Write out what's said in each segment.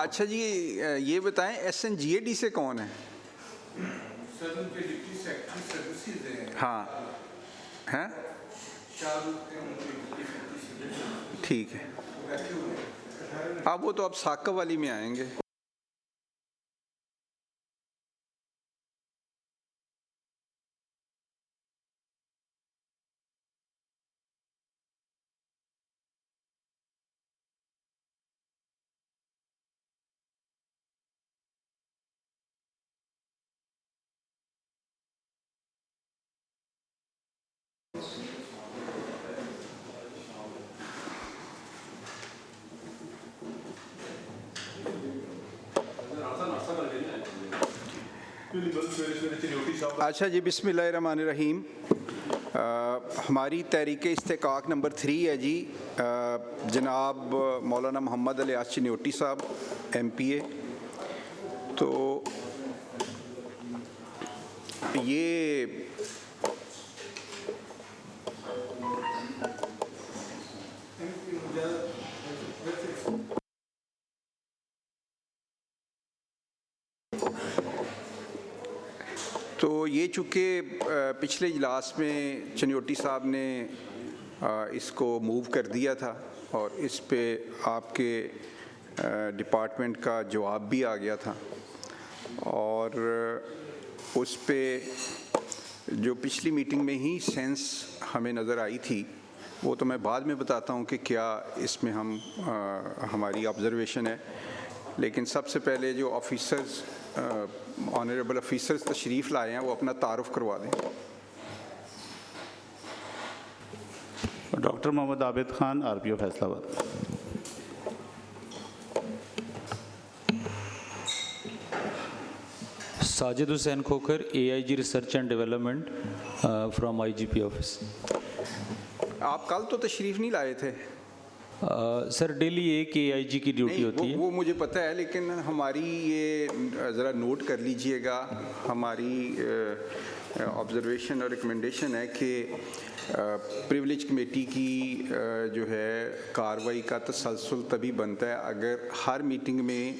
अच्छा जी, ये बताएं SNGAD से कौन है? सर उनके डिप्टी सेक्रेटरी सर्विसेज हैं। हाँ हैं, ठीक है। अब वो तो अब साकब वाली में आएंगे। अच्छा जी, बिस्मिल्लाहिर्रहमानिर्रहीम। हमारी तहरीक इस्तेकाक नंबर 3 है जी। जनाब मौलाना मोहम्मद इलियास चिन्योटी साहब MPA। तो ये चूँकि पिछले इजलास में चिन्योटी साहब ने इसको मूव कर दिया था और इस पे आपके डिपार्टमेंट का जवाब भी आ गया था, और उस पे जो पिछली मीटिंग में ही सेंस हमें नज़र आई थी, वो तो मैं बाद में बताता हूँ कि क्या इसमें हमारी ऑब्ज़र्वेशन है। लेकिन सबसे पहले जो ऑफिसर्स ऑनरेबल ऑफिसर्स तशरीफ़ लाए हैं वो अपना तारुफ करवा दें। Doctor Mohammad Abid Khan, RPO Faisalabad. Sajid Hussain Khokhar, AIG research and development from IGP ऑफिस। आप कल तो तशरीफ़ नहीं लाए थे? सर डेली एक AIG की ड्यूटी होती है। वो मुझे पता है, लेकिन हमारी ये ज़रा नोट कर लीजिएगा, हमारी ऑब्ज़र्वेशन और रिकमेंडेशन है कि प्रिविलेज कमेटी की जो है कार्रवाई का तसलसल तभी बनता है अगर हर मीटिंग में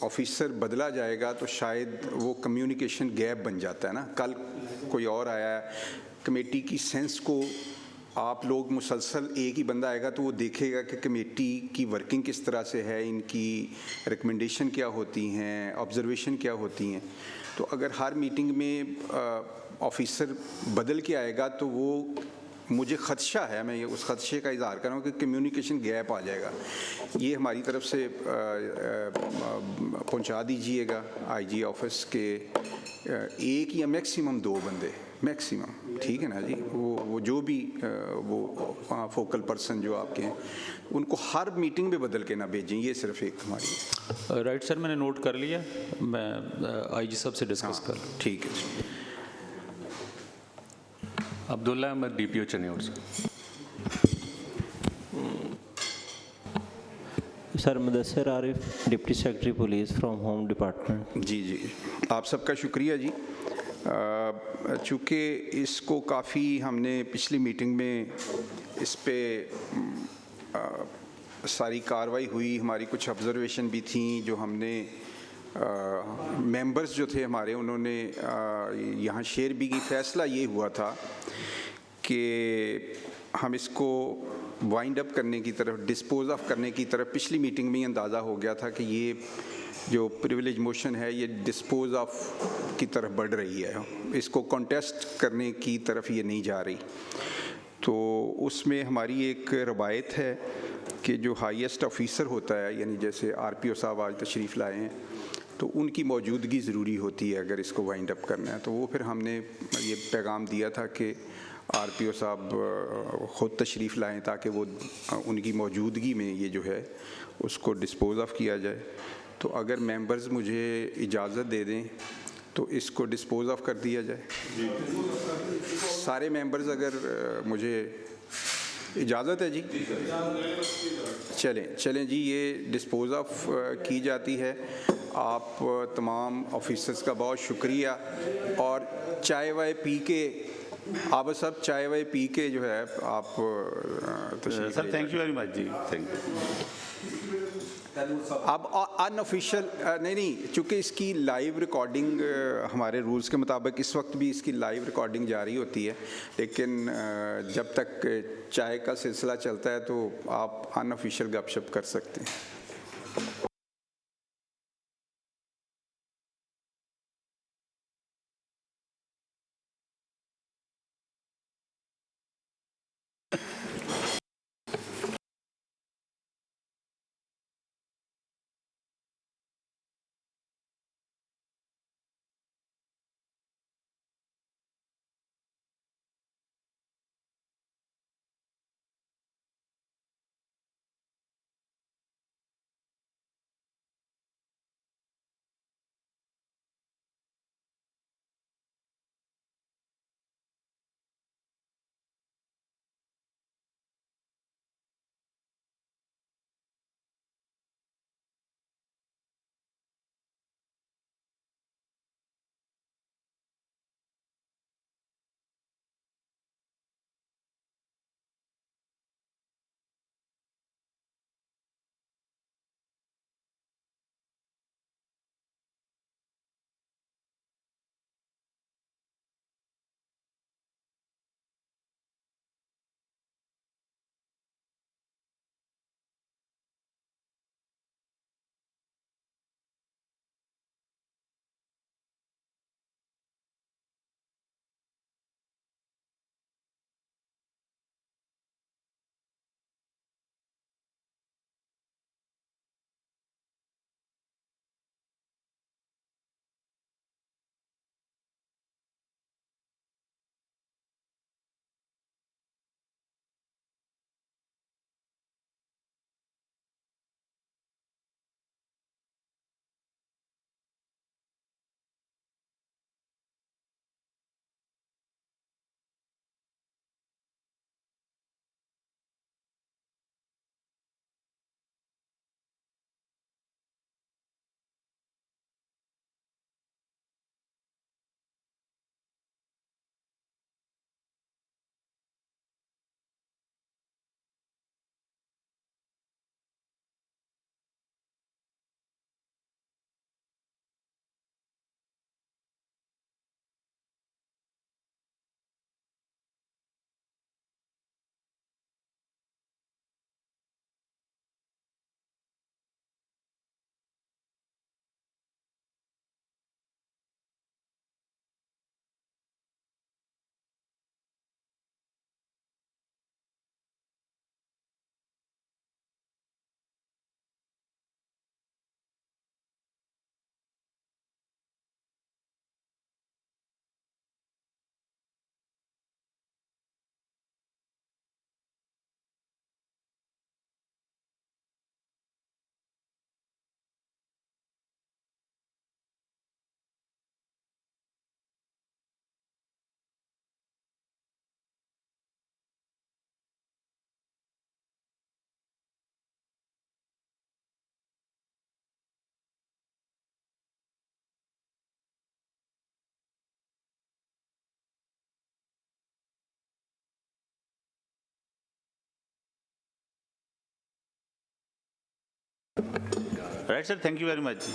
ऑफिसर बदला जाएगा, तो शायद वो कम्युनिकेशन गैप बन जाता है ना। कल कोई और आया, कमेटी की सेंस को आप लोग मुसलसल एक ही बंदा आएगा तो वो देखेगा कि कमेटी की वर्किंग किस तरह से है, इनकी रिकमेंडेशन क्या होती हैं, ऑब्ज़र्वेशन क्या होती हैं। तो अगर हर मीटिंग में ऑफिसर बदल के आएगा तो वो मुझे ख़दशा है, मैं ये उस ख़दशे का इज़हार कर रहा हूँ कि कम्युनिकेशन गैप आ जाएगा। ये हमारी तरफ से पहुँचा दीजिएगा IG ऑफिस के एक या मैक्सिमम 2 बंदे, मैक्सिमम, ठीक है ना जी। वो जो भी वो फोकल पर्सन जो आपके हैं उनको हर मीटिंग में बदल के ना भेजें, ये सिर्फ एक हमारी। राइट सर, मैंने नोट कर लिया, मैं IG साहब से डिस्कस कर लूँ। ठीक है जी। अब्दुल्ला अहमद, DPO चनियोट से। Sir Mudassir Arif, deputy secretary police from home department. जी जी, आप सबका शुक्रिया जी। चूँकि इसको काफ़ी हमने पिछली मीटिंग में इस पे सारी कार्रवाई हुई, हमारी कुछ ऑब्ज़र्वेशन भी थी जो हमने मेंबर्स जो थे हमारे उन्होंने यहाँ शेयर भी की। फ़ैसला ये हुआ था कि हम इसको वाइंड अप करने की तरफ, डिस्पोज ऑफ करने की तरफ, पिछली मीटिंग में ही अंदाज़ा हो गया था कि ये जो प्रिविलेज मोशन है ये डिस्पोज ऑफ की तरफ बढ़ रही है, इसको कॉन्टेस्ट करने की तरफ ये नहीं जा रही। तो उसमें हमारी एक रवायत है कि जो हाईएस्ट ऑफिसर होता है, यानी जैसे RPO साहब आज तशरीफ़ लाए हैं, तो उनकी मौजूदगी ज़रूरी होती है अगर इसको वाइंड अप करना है। तो वो फिर हमने ये पैगाम दिया था कि RPO साहब ख़ुद तशरीफ़ लाएँ ताकि वो उनकी मौजूदगी में ये जो है उसको डिस्पोज ऑफ किया जाए। तो अगर मेंबर्स मुझे इजाज़त दे दें तो इसको डिस्पोज ऑफ कर दिया जाए। सारे मेंबर्स अगर मुझे इजाज़त है जी, चलें जी, ये डिस्पोज ऑफ की जाती है। आप तमाम ऑफिसर्स का बहुत शुक्रिया, और चाय वाय पी के, आप सब चाय वाय पी के जो है आप sir thank you very much जी, थैंक यू। अब अनऑफिशियल नहीं, चूँकि इसकी लाइव रिकॉर्डिंग हमारे रूल्स के मुताबिक इस वक्त भी इसकी लाइव रिकॉर्डिंग जारी होती है, लेकिन जब तक चाय का सिलसिला चलता है तो आप अनऑफिशियल गपशप कर सकते हैं। Right, sir. Thank you very much.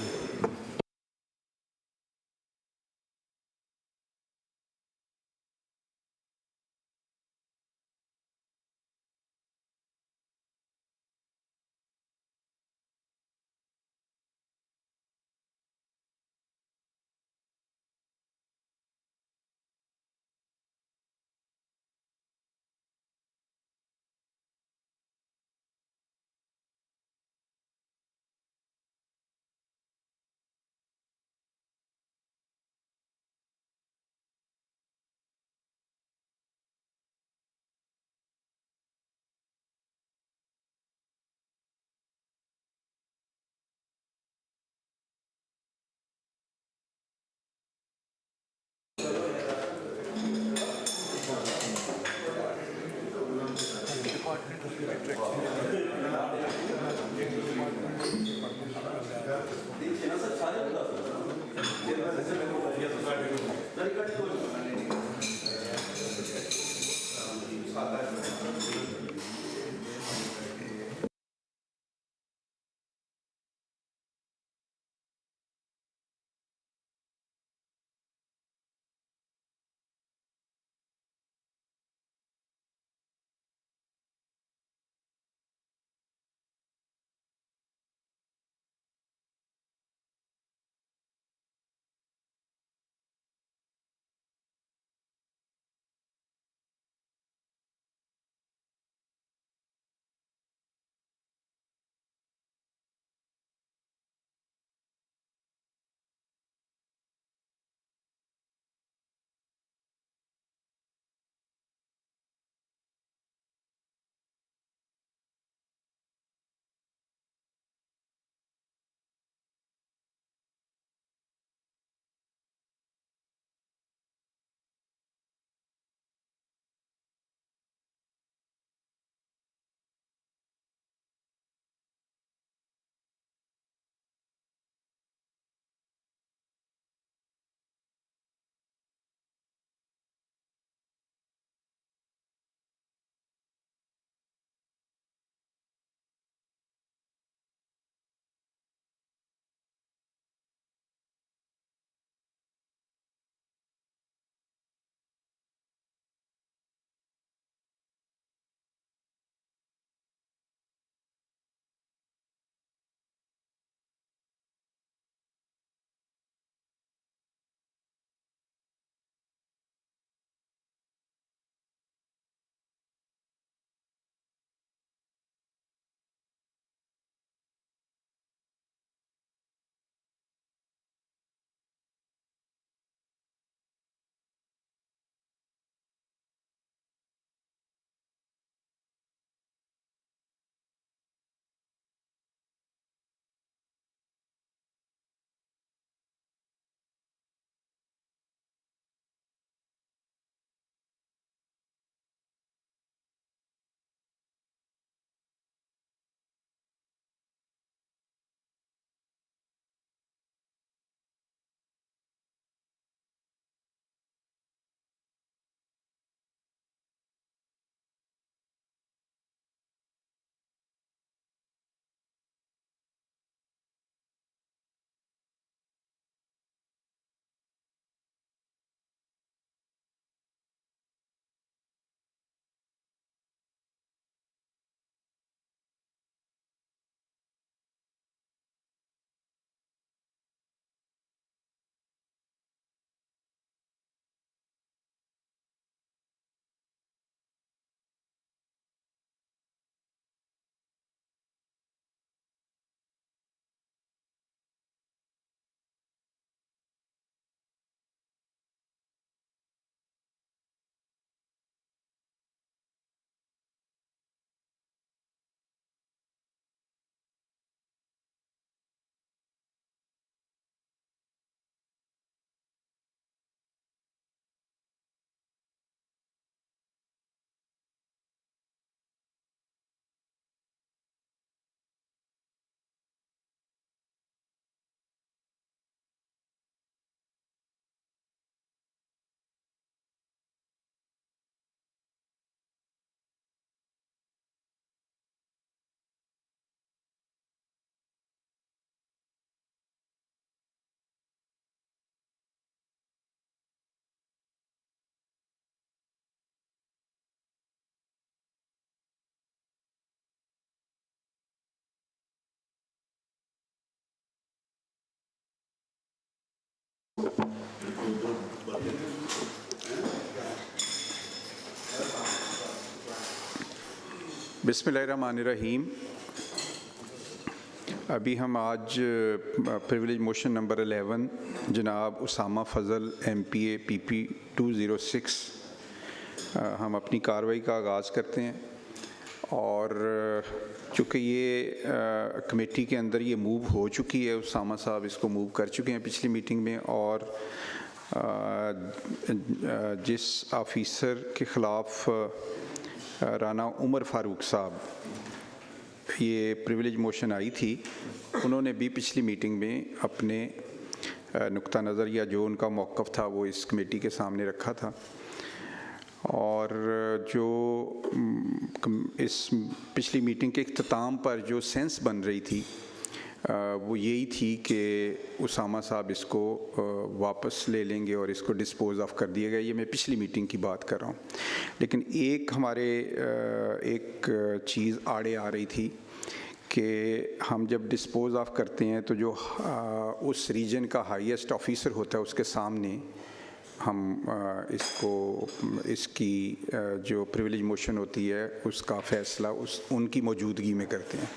बिस्मिल्लाहिर्रहमानिर्रहीम। अभी हम आज प्रिविलेज मोशन नंबर 11 जनाब उसामा फ़ज़ल MPA PP 206 हम अपनी कार्रवाई का आगाज़ करते हैं। और चूँकि ये कमेटी के अंदर ये मूव हो चुकी है, उसामा साहब इसको मूव कर चुके हैं पिछली मीटिंग में, और जिस ऑफ़िसर के ख़िलाफ़ राना उमर फ़ारूक साहब ये प्रिविलेज मोशन आई थी, उन्होंने भी पिछली मीटिंग में अपने नुक्ता नज़र या जो उनका मौक़िफ़ था वो इस कमेटी के सामने रखा था। और जो इस पिछली मीटिंग के इख्तिताम पर जो सेंस बन रही थी वो यही थी कि उसामा साहब इसको वापस ले लेंगे और इसको डिस्पोज़ ऑफ कर दिया गया। ये मैं पिछली मीटिंग की बात कर रहा हूँ। लेकिन एक हमारे एक चीज़ आड़े आ रही थी कि हम जब डिस्पोज़ ऑफ करते हैं तो जो उस रीजन का हाईएस्ट ऑफिसर होता है उसके सामने हम इसकी जो प्रिविलेज मोशन होती है उसका फ़ैसला उनकी मौजूदगी में करते हैं।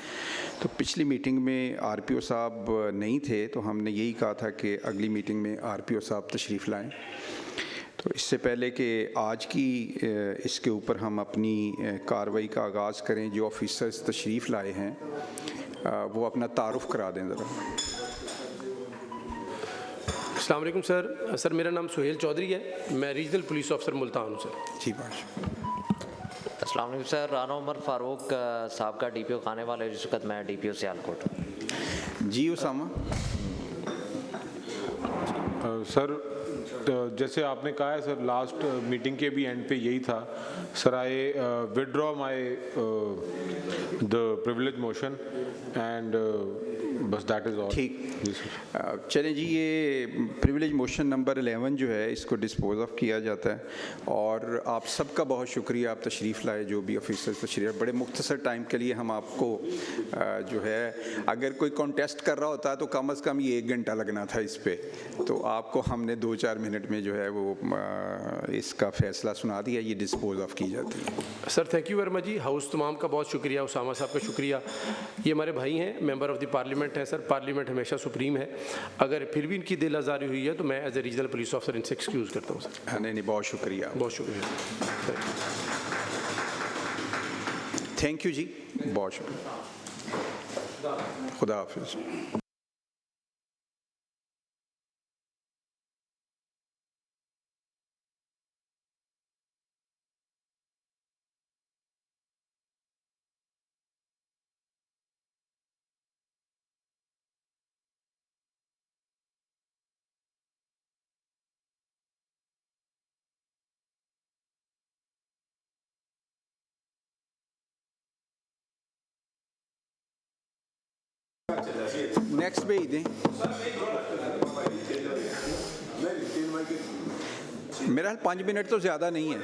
तो पिछली मीटिंग में RPO साहब नहीं थे, तो हमने यही कहा था कि अगली मीटिंग में RPO साहब तशरीफ़ लाएं। तो इससे पहले कि आज की इसके ऊपर हम अपनी कार्रवाई का आगाज़ करें, जो ऑफिसर्स तशरीफ़ लाए हैं वो अपना तारुफ़ करा दें ज़रा। अस्सलाम वालेकुम सर, मेरा नाम सुहेल चौधरी है, मैं रीजनल पुलिस ऑफिसर मुल्तान हूँ सर। जी बात। अस्सलाम वालेकुम सर, राना उमर फ़ारूक साहब का DPO खाने वाले इस वक्त मैं DPO सियालकोट। जी उसामा सर, जैसे आपने कहा है सर, लास्ट मीटिंग के भी एंड पे यही था sir, I withdraw my the privilege motion and बस दैट इज़ ऑल। ठीक, चलें जी, ये प्रिविलेज मोशन नंबर 11 जो है इसको डिस्पोज ऑफ किया जाता है। और आप सबका बहुत शुक्रिया, आप तशरीफ़ लाए, जो भी ऑफिसर तशरीफ़, बड़े मुख्तसर टाइम के लिए हम आपको जो है, अगर कोई कॉन्टेस्ट कर रहा होता है तो कम से कम ये 1 घंटा लगना था इस पे, तो आपको हमने 2-4 मिनट में जो है वो इसका फ़ैसला सुना दिया, ये डिस्पोज ऑफ की जाती है। Sir thank you very much जी, हाउस तमाम का बहुत शुक्रिया, उसामा साहब का शुक्रिया। ये हमारे भाई हैं, मेंबर ऑफ़ द पार्लियामेंट है सर, पार्लियामेंट हमेशा सुप्रीम है। अगर फिर भी इनकी दिल आज़ारी हुई है तो मैं as a regional police officer इनसे एक्सक्यूज़ करता हूँ सर। नहीं, बहुत शुक्रिया, बहुत शुक्रिया, थैंक यू जी, बहुत शुक्रिया, खुदा हाफिज़। नेक्स्ट पे ही दें, मेरा 5 मिनट तो ज़्यादा नहीं है।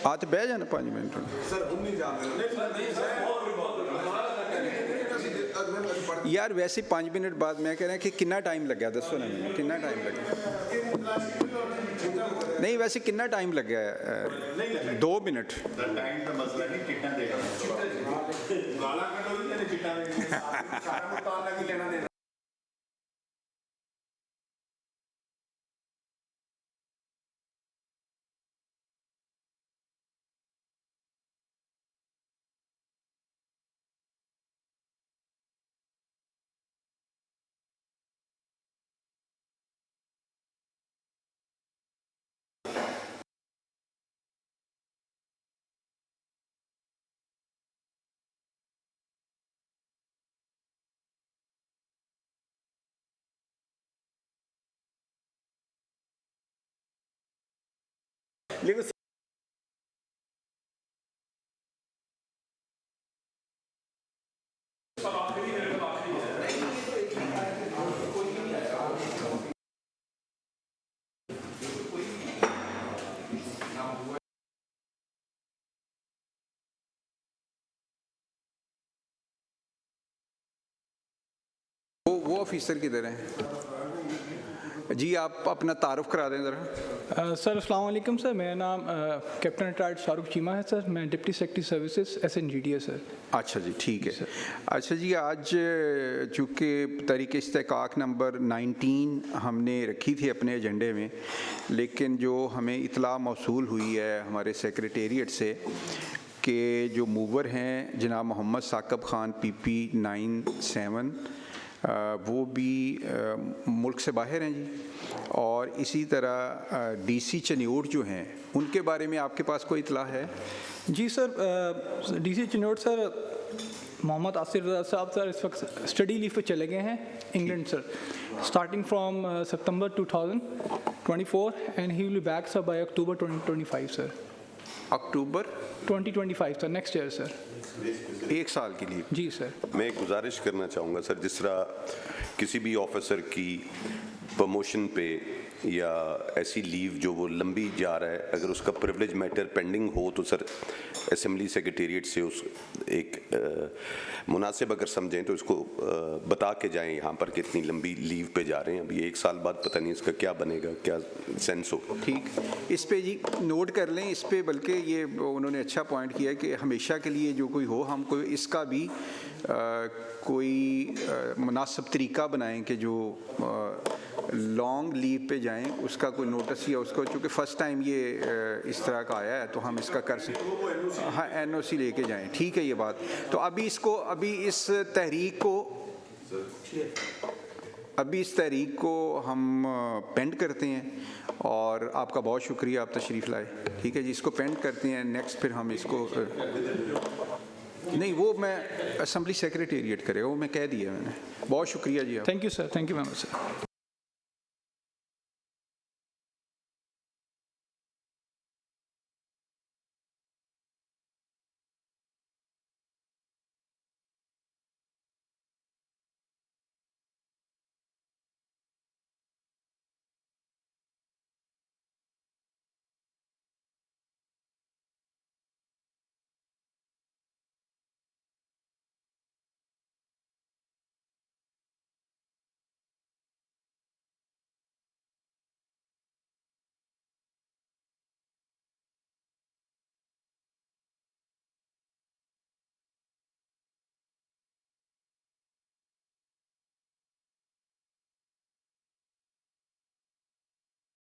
हाँ तो बह जाना 5 मिनट यार, वैसे 5 मिनट बाद मैं कह रहा कि कितना टाइम लग गया, दसो ना मैंने कितना टाइम लग गया। नहीं वैसे कितना टाइम लग गया, 2 मिनट। लेकिन वो ऑफिसर किधर हैं? जी आप अपना तारुफ करा दें ज़रा। सर अस्सलाम वालेकुम सर, मेरा नाम कैप्टन रिटायर्ड शाहरुख चीमा है सर, मैं डिप्टी सेक्रेटरी सर्विसेज SNGD है सर। अच्छा जी, ठीक है। अच्छा जी, आज चूँकि तहरीक इस्तेहकाक नंबर 19 हमने रखी थी अपने एजेंडे में, लेकिन जो हमें इतला मौसूल हुई है हमारे सेक्रेटेरिएट से कि जो मूवर हैं जनाब मोहम्मद साकिब ख़ान PP 97 वो भी मुल्क से बाहर हैं जी, और इसी तरह DC चनियोट जो हैं उनके बारे में आपके पास कोई इतला है? जी sir, DC Chiniot sir Mohammad Asir Raza साहब सर इस वक्त स्टडी लीव पे चले गए हैं England sir, starting from September 2024 and he will be back sir by October 2025 sir. October 2025 sir, next year sir. 1 साल के लिए? जी सर। मैं एक गुजारिश करना चाहूँगा सर, जिस तरह किसी भी ऑफिसर की प्रमोशन पे या ऐसी लीव जो वो लंबी जा रहा है, अगर उसका प्रिविलेज मैटर पेंडिंग हो तो सर असेंबली सेक्रेटेरिएट से उस एक मुनासिब अगर समझें तो इसको बता के जाएं यहाँ पर कितनी लंबी लीव पे जा रहे हैं। अभी 1 साल बाद पता नहीं इसका क्या बनेगा, क्या सेंस होगा। ठीक, इस पे जी नोट कर लें इस पे, बल्कि ये उन्होंने अच्छा पॉइंट किया कि हमेशा के लिए जो कोई हो हम कोई इसका भी कोई मुनासिब तरीका बनाएं कि जो लॉन्ग लीव पे जाएं उसका कोई नोटिस या उसको, चूँकि फ़र्स्ट टाइम ये इस तरह का आया है तो हम इसका कर सकते, हाँ NOC लेके जाएं। ठीक है ये बात। तो अभी इस तहरीक को हम पेंड करते हैं, और आपका बहुत शुक्रिया आप तशरीफ़ लाए। ठीक है जी, इसको पेंड करते हैं, नेक्स्ट फिर हम इसको नहीं, वो मैं असेंबली सेक्रेटेरिएट करेगा, वो मैं कह दिया मैंने। बहुत शुक्रिया जी आप। Thank you sir, thank you very much sir.